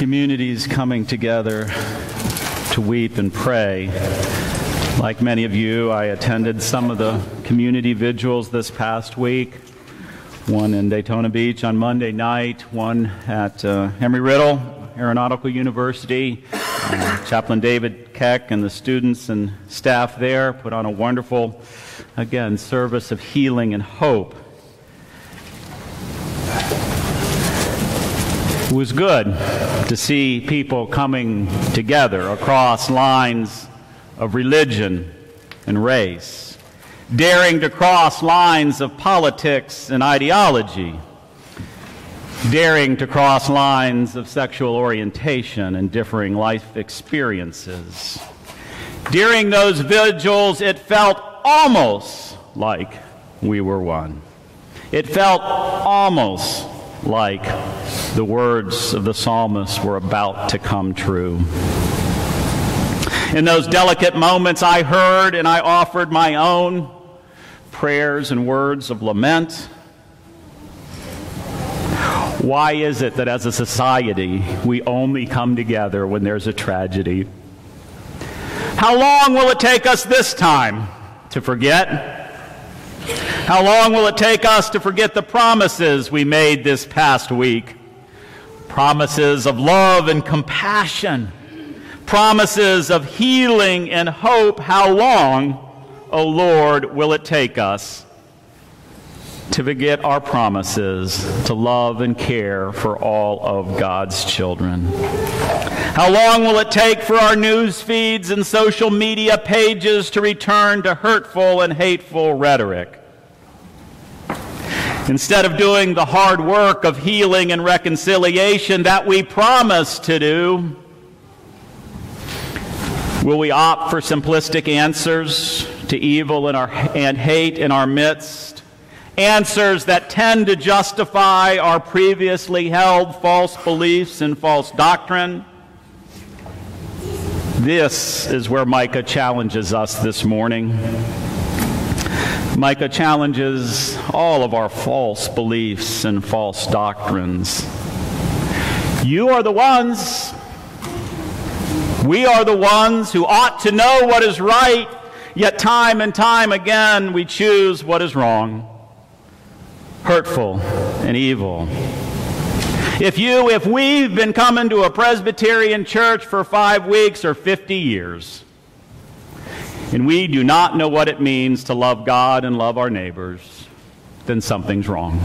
communities coming together to weep and pray. Like many of you, I attended some of the community vigils this past week, one in Daytona Beach on Monday night, one at Embry-Riddle Aeronautical University. Chaplain David Keck and the students and staff there put on a wonderful, again, service of healing and hope. It was good to see people coming together across lines of religion and race, daring to cross lines of politics and ideology, daring to cross lines of sexual orientation and differing life experiences. During those vigils, it felt almost like we were one. It felt almost like the words of the psalmist were about to come true. In those delicate moments, I heard and I offered my own prayers and words of lament. Why is it that as a society, we only come together when there's a tragedy? How long will it take us this time to forget? How long will it take us to forget the promises we made this past week? Promises of love and compassion. Promises of healing and hope. How long, O Lord, will it take us to forget our promises to love and care for all of God's children? How long will it take for our news feeds and social media pages to return to hurtful and hateful rhetoric? Instead of doing the hard work of healing and reconciliation that we promised to do, will we opt for simplistic answers to evil and hate in our midst? Answers that tend to justify our previously held false beliefs and false doctrine? This is where Micah challenges us this morning. Micah challenges all of our false beliefs and false doctrines. You are the ones, we are the ones who ought to know what is right, yet time and time again we choose what is wrong, hurtful and evil. If we've been coming to a Presbyterian church for 5 weeks or 50 years, and we do not know what it means to love God and love our neighbors, then something's wrong.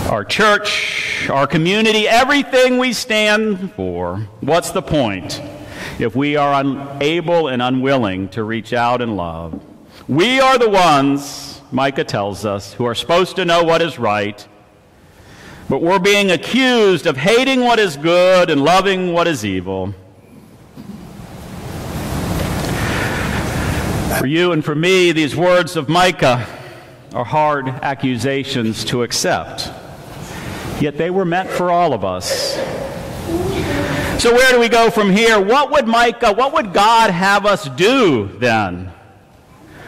Our church, our community, everything we stand for, what's the point if we are unable and unwilling to reach out and love? We are the ones, Micah tells us, who are supposed to know what is right, but we're being accused of hating what is good and loving what is evil. For you and for me, these words of Micah are hard accusations to accept. Yet they were meant for all of us. So where do we go from here? What would God have us do then?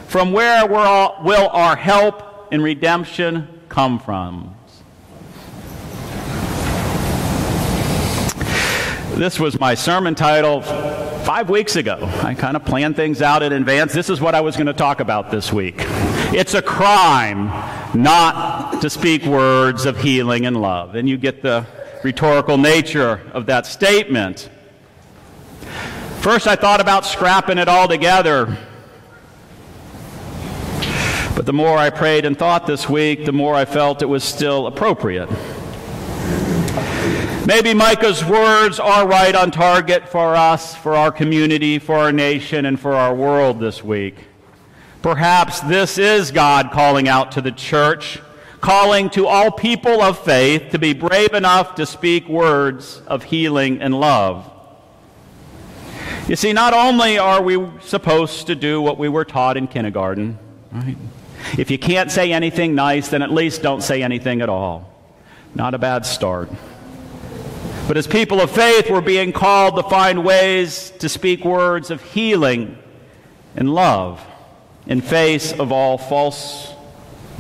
From where will our help and redemption come from? This was my sermon title 5 weeks ago. I kind of planned things out in advance. This is what I was going to talk about this week. It's a crime not to speak words of healing and love. And you get the rhetorical nature of that statement. First, I thought about scrapping it all together. But the more I prayed and thought this week, the more I felt it was still appropriate. Maybe Micah's words are right on target for us, for our community, for our nation, and for our world this week. Perhaps this is God calling out to the church, calling to all people of faith to be brave enough to speak words of healing and love. You see, not only are we supposed to do what we were taught in kindergarten, right? If you can't say anything nice, then at least don't say anything at all. Not a bad start. But as people of faith, we're being called to find ways to speak words of healing and love in face of all false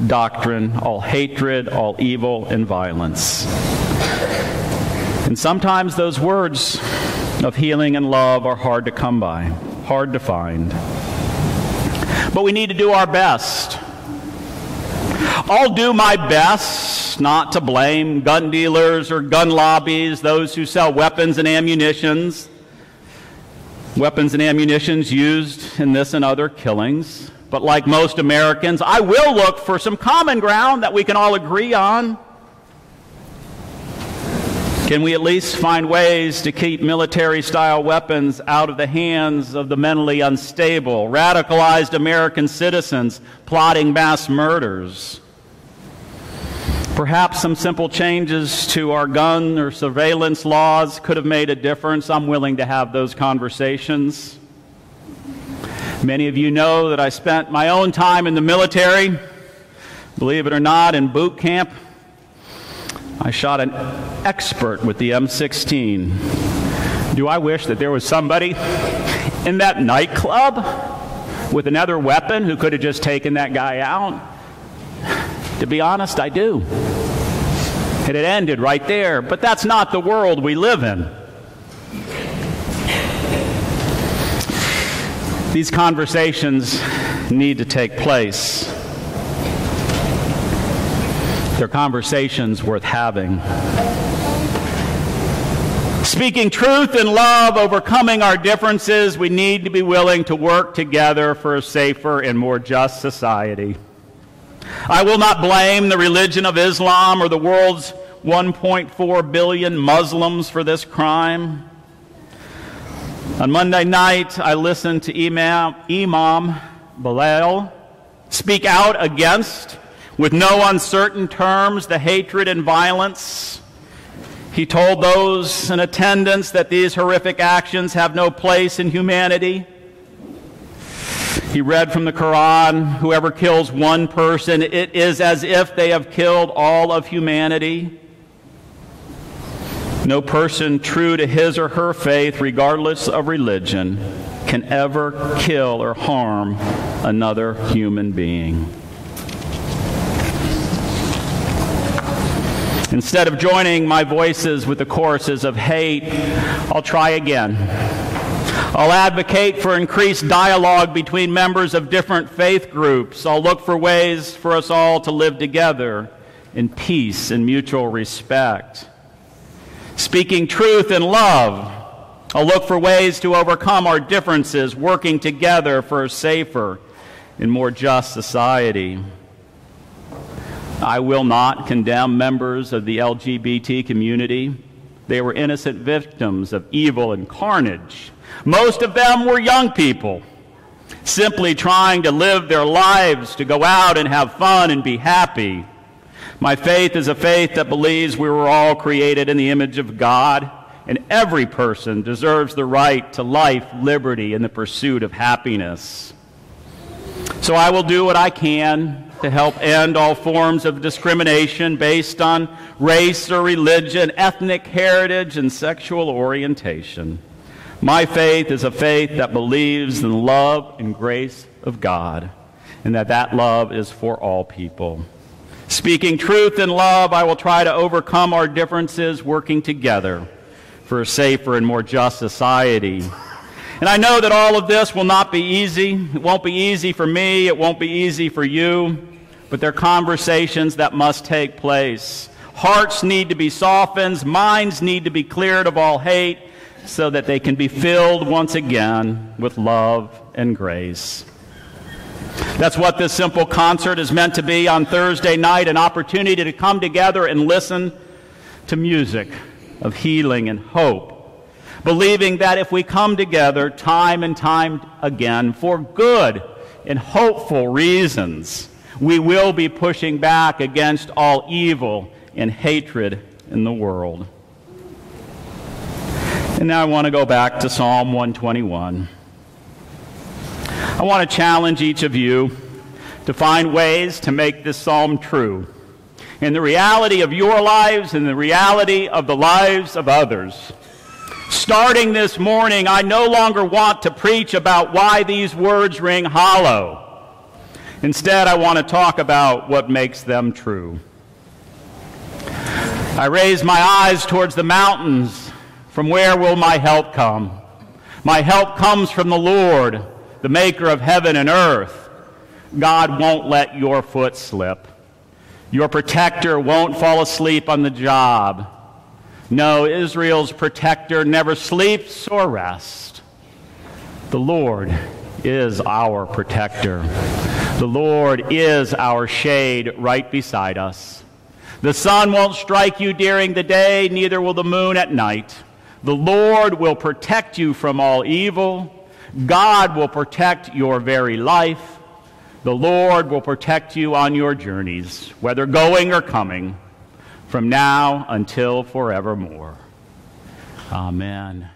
doctrine, all hatred, all evil and violence. And sometimes those words of healing and love are hard to come by, hard to find. But we need to do our best. I'll do my best not to blame gun dealers or gun lobbies, those who sell weapons and ammunitions used in this and other killings. But like most Americans, I will look for some common ground that we can all agree on. Can we at least find ways to keep military-style weapons out of the hands of the mentally unstable, radicalized American citizens plotting mass murders? Perhaps some simple changes to our gun or surveillance laws could have made a difference. I'm willing to have those conversations. Many of you know that I spent my own time in the military, believe it or not, in boot camp. I shot an expert with the M16. Do I wish that there was somebody in that nightclub with another weapon who could have just taken that guy out? To be honest, I do. It had ended right there, but that's not the world we live in. These conversations need to take place. They're conversations worth having. Speaking truth in love, overcoming our differences, we need to be willing to work together for a safer and more just society. I will not blame the religion of Islam or the world's 1.4 billion Muslims for this crime. On Monday night, I listened to Imam Bilal speak out against, with no uncertain terms, the hatred and violence. He told those in attendance that these horrific actions have no place in humanity. He read from the Quran, whoever kills one person, it is as if they have killed all of humanity. No person true to his or her faith, regardless of religion, can ever kill or harm another human being. Instead of joining my voices with the choruses of hate, I'll try again. I'll advocate for increased dialogue between members of different faith groups. I'll look for ways for us all to live together in peace and mutual respect. Speaking truth in love, I'll look for ways to overcome our differences, working together for a safer and more just society. I will not condemn members of the LGBT community. They were innocent victims of evil and carnage. Most of them were young people, simply trying to live their lives, to go out and have fun and be happy. My faith is a faith that believes we were all created in the image of God, and every person deserves the right to life, liberty, and the pursuit of happiness. So I will do what I can to help end all forms of discrimination based on race or religion, ethnic heritage, and sexual orientation. My faith is a faith that believes in the love and grace of God, and that love is for all people. Speaking truth in love, I will try to overcome our differences, working together for a safer and more just society. And I know that all of this will not be easy. It won't be easy for me. It won't be easy for you. But they're conversations that must take place. Hearts need to be softened. Minds need to be cleared of all hate so that they can be filled once again with love and grace. That's what this simple concert is meant to be on Thursday night, an opportunity to come together and listen to music of healing and hope, believing that if we come together time and time again for good and hopeful reasons, we will be pushing back against all evil and hatred in the world. And now I want to go back to Psalm 121. I want to challenge each of you to find ways to make this psalm true in the reality of your lives and the reality of the lives of others. Starting this morning, I no longer want to preach about why these words ring hollow. Instead, I want to talk about what makes them true. I raise my eyes towards the mountains. From where will my help come? My help comes from the Lord, the maker of heaven and earth. God won't let your foot slip. Your protector won't fall asleep on the job. No, Israel's protector never sleeps or rests. The Lord is our protector. The Lord is our shade right beside us. The sun won't strike you during the day, neither will the moon at night. The Lord will protect you from all evil. God will protect your very life. The Lord will protect you on your journeys, whether going or coming, from now until forevermore. Amen.